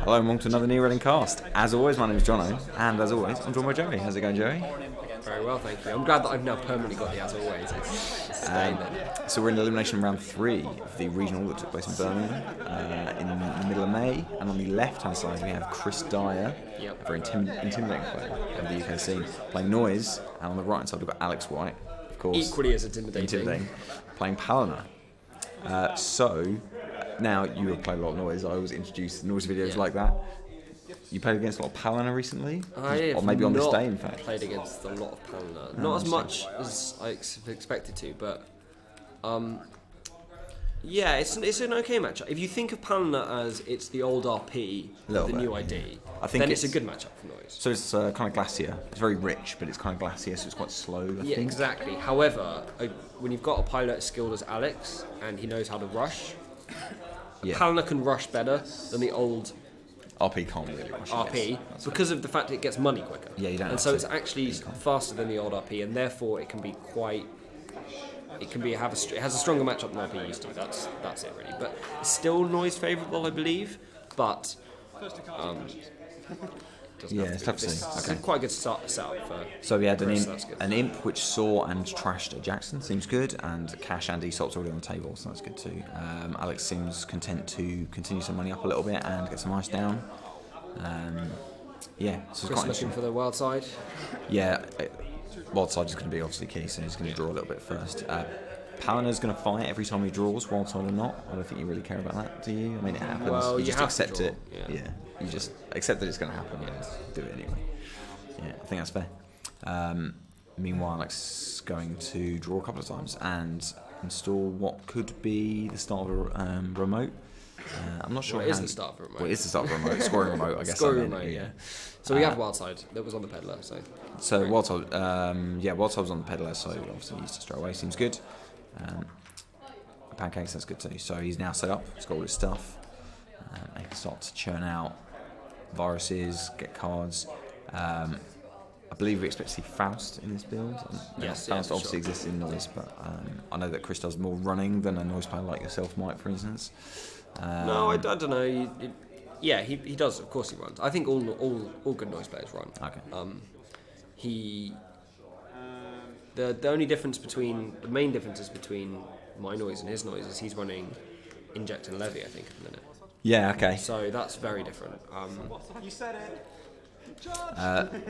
Hello and welcome to another New Reading cast. As always, my name is Jono, and as always, I'm joined by Joey. How's it going, Joey? Very well, thank you. I'm glad that I've now permanently got the as always. It's staying there. So we're in elimination round 3 of the regional that took place in Birmingham in the middle of May, and on the left-hand side we have Chris Dyer, a very intimidating player of the UK scene, playing Noise, and on the right-hand side we've got Alex White, of course. Equally as intimidating. Playing Palana. Now, you have played a lot of Noise. I always introduce Noise videos like that. You played against a lot of Palana recently? I or maybe on this day, in fact. Played against a lot of Palana. Not as much as I expected to, but yeah, it's an okay matchup. If you think of Palana as it's the old RP with the new ID, then it's a good matchup for Noise. So it's kind of glacier. It's very rich, but it's kind of glacier, so it's quite slow, I think. Exactly. However, when you've got a pilot as skilled as Alex, and he knows how to rush, Palana can rush better than the old RP can't really rush RP because of the fact it gets money quicker. Yeah, you don't. And so it's actually faster than the old RP, and therefore it can be quite. It has a stronger matchup than RP used to. That's it really. But it's still Noise favourable, I believe. But it's tough to see. Okay. Quite a good setup for. So we had Chris, an imp which saw and trashed Jackson, seems good, and Cash and Aesop's already on the table, so that's good too. Alex seems content to continue some money up a little bit and get some ice down. So Chris looking for the wild side. Yeah, wild side is going to be obviously key, so he's going to draw a little bit first. Palana's going to fight every time he draws, wild side or not. I don't think you really care about that, do you? I mean, it happens. Well, you just accept it. Yeah. You just accept that it's going to happen. Yeah. Do it anyway. Yeah, I think that's fair. Meanwhile, Alex is going to draw a couple of times and install what could be the start of a remote. I'm not sure. It is the start of a remote. Well, it is the start of a remote. Scoring remote, I guess. Scoring remote, yeah. So we have wild side that was on the peddler. So wild side, wild side was on the peddler, so obviously used it straight away. Seems good. Pancakes, that's good too. So he's now set up. He's got all his stuff. He can start to churn out viruses, get cards. I believe we expect to see Faust in this build. Faust obviously exists in Noise, but I know that Chris does more running than a Noise player like yourself might, for instance. No, I don't know. He does. Of course, he runs. I think all good Noise players run. Okay. The only difference between the main differences between my Noise and his Noise is he's running Inject and Levy, I think, at the minute. Yeah. Okay. So that's very different. You said it.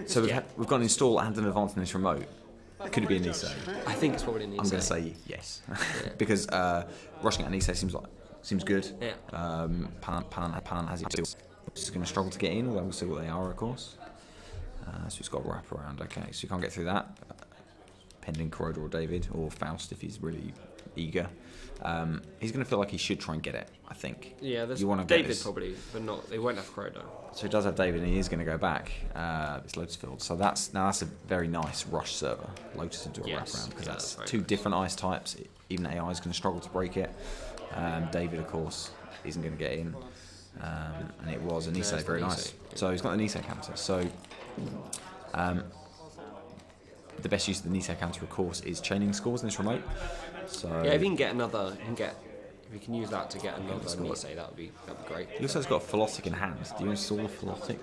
So we've got an install and an advance in this remote. Could it be a Nisei? I think it's probably a Nisei. I'm going to say yes, because rushing at a Nisei seems good. Yeah. Palana has it too. He's going to struggle to get in, although we'll see what they are, of course. So he's got to wrap around. Okay, so you can't get through that. Pending Corrodor or David, or Faust if he's really eager. He's going to feel like he should try and get it, I think. Yeah, there's David probably, but not. They won't have Corrodor. So he does have David, and he is going to go back. It's Lotus Field. So that's a very nice rush server. Lotus into a wraparound, because that's two different ice types. Even AI is going to struggle to break it. David, of course, isn't going to get in. And it was a Nisei, very nice. So he's got the Nisei counter. So the best use of the Nisei counter, of course, is chaining scores in this remote. So if you can get another, if you can use that to get another Nisei, that'd be great. He also has got a Philotic in hand. Do you install a Philotic?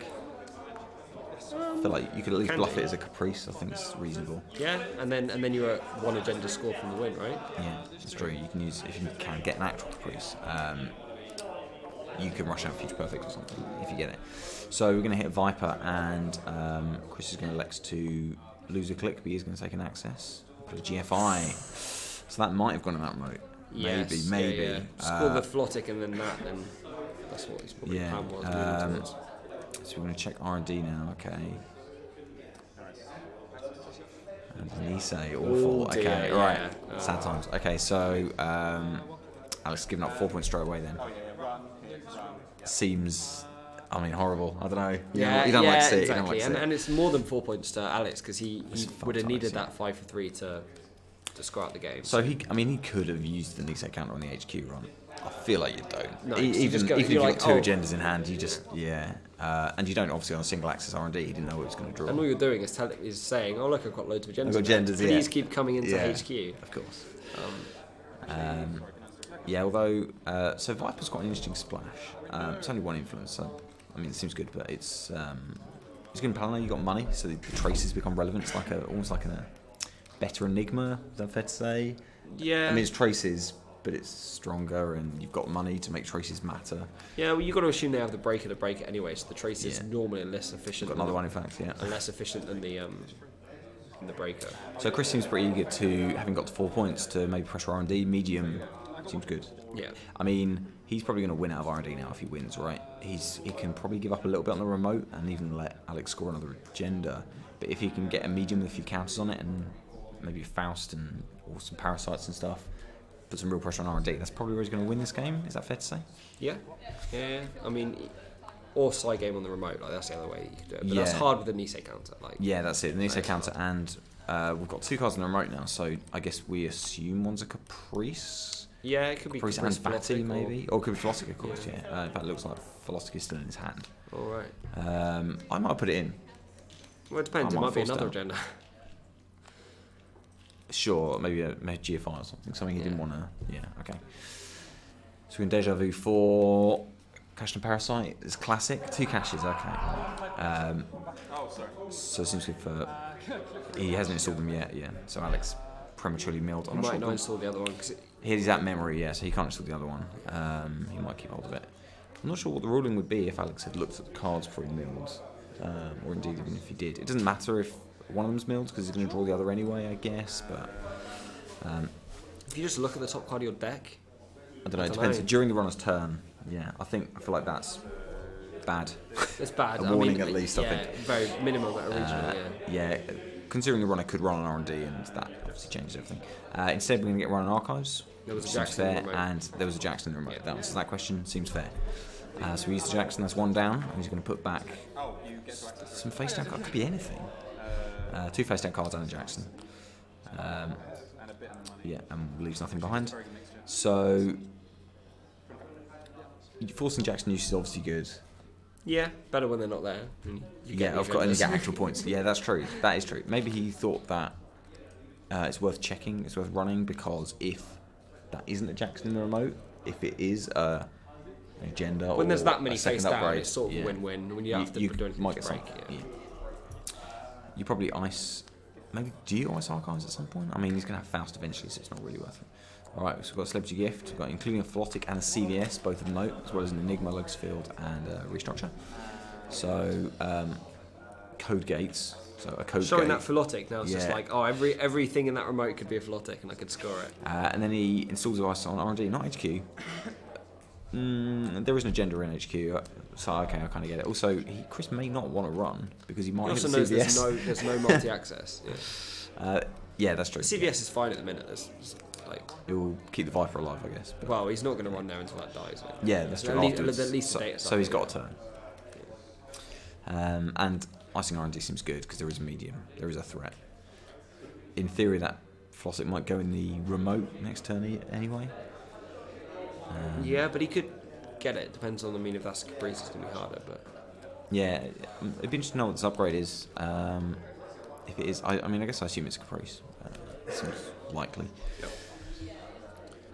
I feel like you could at least bluff it as a Caprice. I think it's reasonable. Yeah, and then you're at one agenda score from the win, right? Yeah, it's true. You can use, if you can get an actual Caprice, you can rush out Future Perfect or something if you get it. So we're going to hit Viper, and Chris is going to elect to lose a click, but he's going to take an access. Put a GFI. So that might have gone in that remote. Maybe. Yeah. Score the Flotic and then that's what his probably plan was moving towards. So we're going to check R&D now, okay. And Nisei, awful. Okay, right. Sad times. Okay, so Alex giving up 4 points straight away then. Seems, horrible. I don't know. You don't like to see it. Exactly. And it's more than 4 points to Alex, because he would have needed that 5 for 3 to score out the game. So he could have used the Nisei counter on the HQ run. I feel like you don't. No, even if you've got two agendas in hand, you just and you don't obviously on a single axis R&D. He didn't know what he was going to draw. And all you're doing is saying, "Oh look, I've got loads of agendas. I've got agendas. Please keep coming into HQ." Of course. Although so Viper's quite an interesting splash. It's only one influence, so mean, it seems good, but it's good in Palana. You got money, so the traces become relevant. It's like almost like a better enigma. Is that fair to say? Yeah. I mean, it's traces, but it's stronger, and you've got money to make traces matter. Yeah, well, you've got to assume they have the breaker to break it anyway, so the trace is normally less efficient. Got another one, in fact, yeah. And less efficient than the breaker. So Chris seems pretty eager to, having got to 4 points, to maybe pressure R&D. Medium seems good. Yeah. I mean, he's probably going to win out of R&D now if he wins, right? He can probably give up a little bit on the remote and even let Alex score another agenda. But if he can get a medium with a few counters on it and maybe a Faust or some parasites and stuff, put some real pressure on R&D, that's probably where he's going to win this game. Is that fair to say? Yeah. I mean, or side game on the remote, like that's the other way you could do it. But that's hard with the Nisei counter. Yeah, that's it. The Nisei counter, and we've got 2 cards on the remote now, so I guess we assume one's a Caprice. Yeah, it could be Caprice and Batty, maybe. Or it could be Philosophy, of course, yeah. In fact, it looks like Philosophy is still in his hand. All right. I might put it in. Well, it depends. It might be another agenda. Sure, maybe a GFI or something he didn't want to... Yeah, okay. So we're in Deja Vu for Cash and Parasite. It's classic. 2 caches, okay. So it seems good for... He hasn't installed them yet, yeah. So Alex prematurely milled. I might not install the other one. He has that memory, yeah, so he can't install the other one. He might keep hold of it. I'm not sure what the ruling would be if Alex had looked at the cards before he milled. Or indeed even if he did. It doesn't matter if one of them's milled because he's going to draw the other anyway, I guess. But if you just look at the top card of your deck, I don't know. It depends. During the runner's turn, yeah, I feel like that's bad. It's bad. A warning at least. I think very minimal at original. Yeah, considering the runner could run on R&D, and that obviously changes everything. Instead, we're going to get run on archives. There was a seems Jackson fair, in the remote. and there was a Jackson in the remote. That answers that question. Seems fair. So we use the Jackson. That's 1 down. And he's going to put back some face down cards. Could be anything. 2 face down cards and a Jackson. Yeah, and leaves nothing behind. So forcing Jackson use is obviously good. Yeah, better when they're not there. I've got to get actual points. Yeah, that's true. That is true. Maybe he thought that it's worth checking, it's worth running, because if that isn't a Jackson in the remote, if it is an agenda when or there's that many a face second down, upgrade, it's sort of a win-win when you have to do anything might to get break. some, You probably ice. Maybe do you ice archives at some point? I mean, he's going to have Faust eventually, so it's not really worth it. Alright, so we've got a Celebrity Gift, we've got including a Philotic and a CVS, both of note, as well as an Enigma, Locus Field, and a Restructure. So, code gates. So a code Showing gate. that Philotic now, it's just like, everything in that remote could be a Philotic, and I could score it. And then he installs a device on R&D, not HQ. There is an agenda in HQ, so okay, I kind of get it. Also, Chris may not want to run because he might He hit also knows CVS. there's no multi-access. Yeah, that's true. CVS is fine at the minute. He'll keep the Viper alive, I guess. But well, he's not going to run there until that dies. yeah, that's true. At least so he's got a turn. And icing R&D seems good because there is a medium, there is a threat. In theory, that Flossic might go in the remote next turn anyway. Yeah, but he could get it. Depends on if that's Caprice, it's going to be harder. But yeah, it'd be interesting to know what this upgrade is. If it is, I mean, I guess I assume it's Caprice. It seems likely. Yep.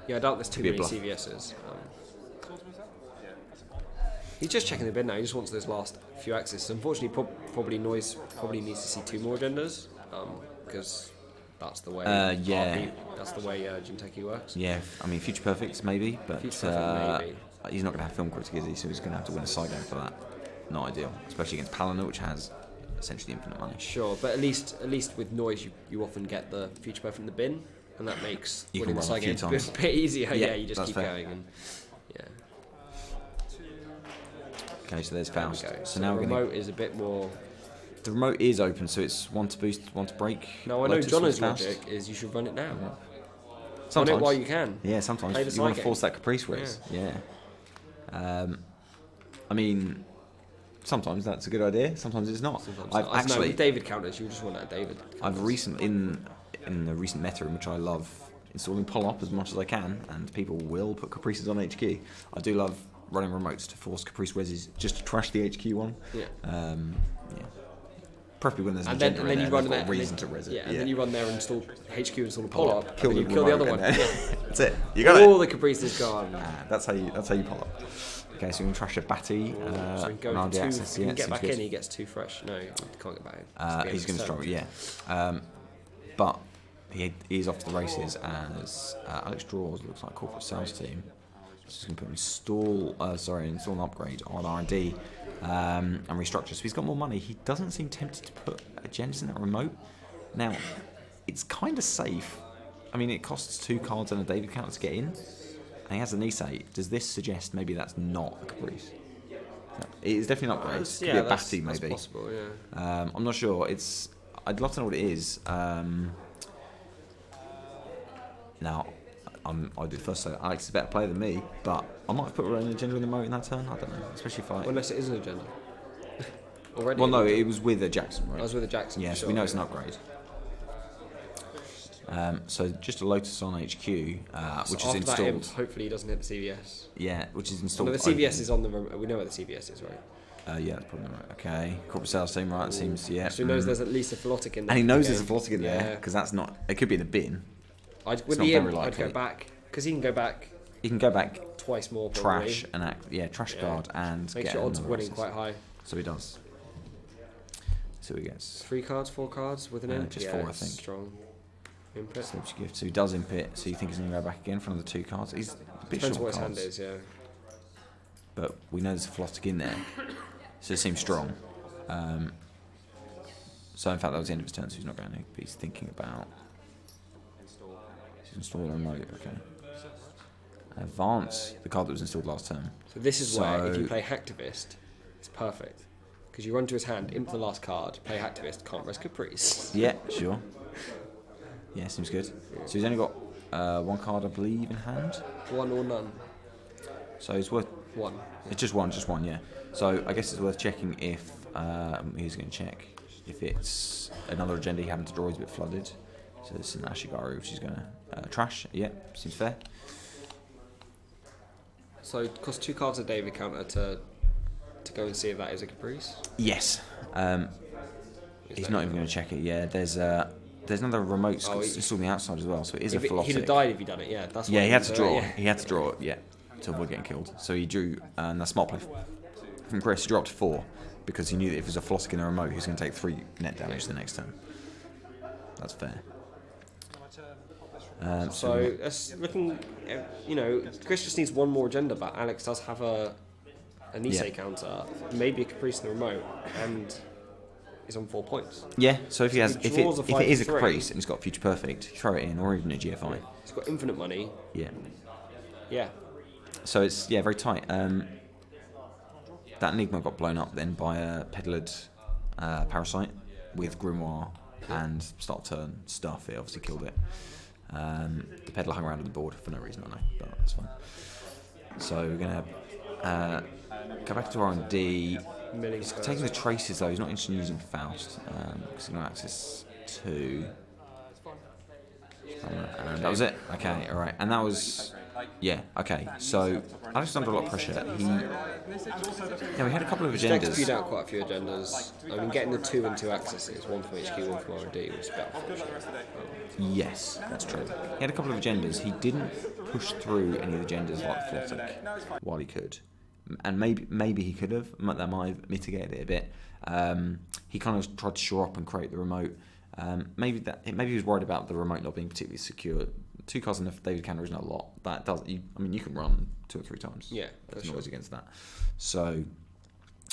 Yeah, I doubt there's too many bluff. CVSs. He's just checking the bin now. He just wants those last few axes. Unfortunately, probably needs to see 2 more agendas because that's the way. That's the way Jinteki works. Yeah, I mean, Future Perfect maybe, but Future Perfect, maybe. He's not going to have Film Critic, is he? So he's going to have to win a side game for that. Not ideal, especially against Palana, which has essentially infinite money. Sure, but at least with noise, you often get the Future Perfect in the bin, and that makes You winning can the run a side few game a times. bit easier. Yeah, You just that's keep fair. going, and yeah. Okay, so there's There we Faust. go. So now the we're remote going is a bit more. The remote is open, so it's 1 to boost, 1 to break. No, I know Lotus Jono's with Faust. logic is you should run it now. Yeah. Run Sometimes. it while you can. Yeah, sometimes Play the you want side to force game. that Caprice res. Yeah. I mean, sometimes that's a good idea. Sometimes it's not. I've I know, actually, with David counters, you just want that David. I've recently in the recent meta in which I love installing pull-up as much as I can, and people will put Caprices on HQ. I do love running remotes to force Caprice reses just to trash the HQ one. Yeah. Yeah. Preferably when there's an And then agenda you in run there, there. they've got a reason to res it. Yeah, and then you run there and install HQ, install a pull pull up, up, kill and the then you kill the other remote, one. and then- Yeah. That's it. You got it. All the Caprices gone. That's how you pull up. Okay, so we can trash a Batty. So we can go around for the two. access. If we Yeah, can get seems back good. in, he gets 2 fresh. No, he can't get back in. He's going to struggle, yeah. But he's off to the races as Alex Draws looks like corporate sales team. Just going to put install an upgrade on R&D and restructure. So he's got more money. He doesn't seem tempted to put agendas in that remote. Now, it's kind of safe. I mean, it costs 2 cards and a David counter to get in. And he has an Nisei. Does this suggest maybe that's not a Caprice? It is definitely an upgrade. It could be a Batty, maybe. That's possible, yeah. I'm not sure. I'd love to know what it is. Now, I'll do the first, so Alex is a better player than me, but I might have put an agenda in the remote in that turn. I don't know, especially if I... Unless it is an agenda. Already. Well, no, it was with a Jackson, right? I was with a Jackson. Yeah, so we know it's an upgrade. So just a Lotus on HQ, which is installed. That, hopefully he doesn't hit the CVS. Yeah, which is installed. No, the CVS is on the. We know where the CVS is, right? Yeah, that's probably right. Okay, corporate sales team, right? It seems, yeah. So he knows there's at least a Philotic in there. And he knows there's a Philotic in there because that's not. It could be in the bin. With the imp, I'd go back because he can go back. He can go back twice more. Probably. Trash and trash guard and makes get your odds of winning quite high. So he does. So he gets 3 cards, 4 cards with an imp. Just 4, I think. Strong. Impit. Slips gift. So he does impit. So you think he's going to go back again for another 2 cards? He's a bit Depends short what his cards, hand is, yeah. But we know there's a Philotic in there, so it seems strong. So in fact, that was the end of his turn. So he's not going to. But he's thinking about. He's installed a remote. Okay. Advance the card that was installed last turn. So this is where if you play Hacktivist, it's perfect. Because you run to his hand, imp the last card, play Hacktivist, can't risk Caprice. Yeah, sure. Yeah, seems good. So he's only got 1 card, I believe, in hand. 1 or none. So it's worth 1. It's just one, yeah. So I guess it's worth checking if he's going to check if it's another agenda he happened to draw. He's a bit flooded. So this is an Ashigaru, which he's going to trash. Yeah, seems fair. So it costs 2 cards a David counter to go and see if that is a Caprice. Yes. He's not even going to check it. Yeah, there's another remote installed on the outside as well, so it is a Philotic. He'd have died if he'd done it. Yeah, that's. Yeah, he had to draw. Yeah. He had to draw. Yeah, to avoid getting killed. So he drew, and that's smart play from Chris. He dropped 4 because he knew that if there's a Philotic in the remote, he was going to take 3 net damage the next turn. That's fair. So that's looking. Chris just needs 1 more agenda back. Alex does have a Nisei counter, maybe a Caprice in the remote, and is on 4 points. Yeah. So if he has, if it is a 5-3, Caprice and he's got Future Perfect, throw it in, or even a GFI. He's got infinite money. Yeah. Yeah. So it's very tight. That Enigma got blown up then by a peddlered Parasite with Grimoire and start turn stuff. It obviously killed it. The peddler hung around on the board for no reason, I know, but that's fine. So we're gonna go back to R&D. He's taking the traces though. He's not interested in using Faust because he's got access to. And that was it. Okay, all right, and that was. Yeah, okay. So Alex was under a lot of pressure. We had a couple of agendas. Deck's spewed out quite a few agendas. I mean, getting the 2 and 2 accesses, 1 from HQ, 1 from R&D, was better. Yes, that's true. He had a couple of agendas. He didn't push through any of the agendas like Philotic while he could, and maybe he could have. That might have mitigated it a bit. He kind of tried to shore up and create the remote. Maybe he was worried about the remote not being particularly secure. 2 cards in the David counter isn't a lot. That does. You can run 2 or 3 times. Yeah, there's noise against that. So,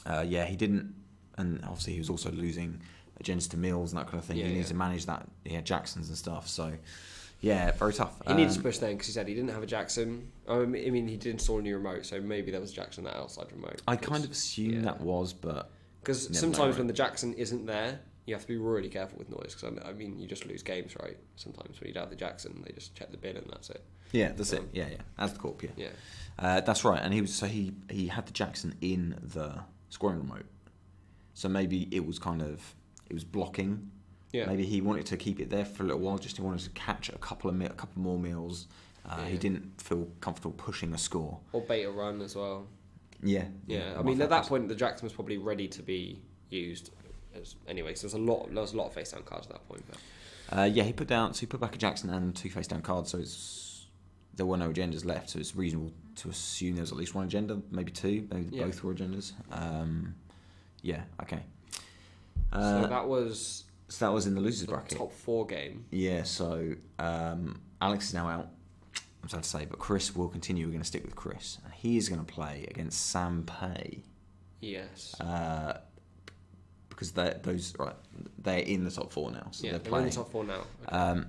he didn't, and obviously he was also losing agendas to Mills and that kind of thing. He needed to manage that. He had Jacksons and stuff. So, very tough. He needed to push then because he said he didn't have a Jackson. I mean, he did install a new remote, so maybe there was a Jackson that outside remote. I kind of assumed that was, but because sometimes when the Jackson isn't there, you have to be really careful with noise because I mean you just lose games, right? Sometimes when you don't have the Jackson, they just check the bin and that's it. Yeah, that's it. Yeah. As the corp, yeah. Yeah. That's right. And he had the Jackson in the scoring remote, so maybe it was blocking. Yeah. Maybe he wanted to keep it there for a little while. He wanted to catch a couple more meals. He didn't feel comfortable pushing a score or beta run as well. Yeah. I mean, at that point, the Jackson was probably ready to be used. Anyway, so there was a lot of face down cards at that point. But. He put back a Jackson and 2 face down cards, so there were no agendas left, so it's reasonable to assume there was at least one agenda, maybe two, maybe both were agendas. Yeah, okay. So that was in the losers bracket. Top 4 game. Yeah, so Alex is now out, I'm sad to say, but Chris will continue. We're going to stick with Chris. And he is going to play against Sam Pay. Yes. Because they're in the top 4 now. So they're playing in the top 4 now. Okay.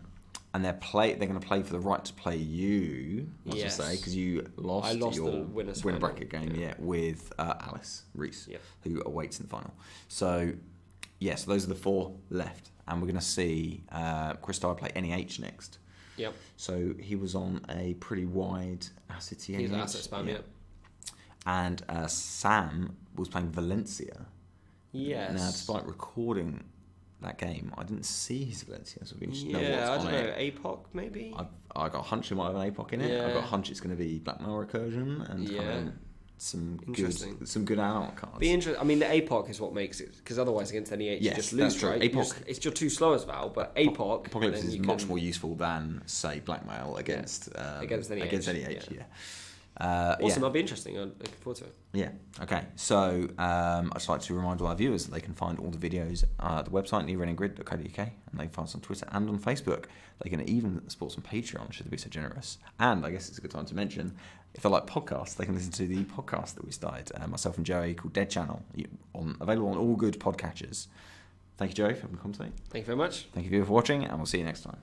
And they're going to play for the right to play you, yes. say, because you lost your the winner bracket game, with Alice Reese, yeah. who awaits in the final. So, so those are the 4 left, and we're going to see Chris Dyer play NEH next. Yep. So he was on a pretty wide asset. He's an asset spam, yeah. And Sam was playing Valencia. Yes. Now, despite recording that game, I didn't see his Valencia, so we just know I what's don't on know. it. APOC maybe. I got a hunch it might have an APOC in it. Yeah. I got a hunch it's going to be Black Mirror recursion and some good out cards. Be interesting. I mean, the APOC is what makes it, because otherwise against NEH you just lose, right? APOC, it's your 2 slow as Val, but APOC Apocalypse is much more useful than say Blackmail against NEH. Yeah. Awesome, that'll be interesting. I'm looking forward to it. Yeah, okay. So I'd just like to remind all our viewers that they can find all the videos at the website, newrunningGrid.co.uk, and they can find us on Twitter and on Facebook. They can even support us on Patreon, should they be so generous. And I guess it's a good time to mention, if they like podcasts, they can listen to the podcast that we started, myself and Joey, called Dead Channel, available on all good podcatchers. Thank you, Joey, for coming to me. Thank you very much. Thank you for watching, and we'll see you next time.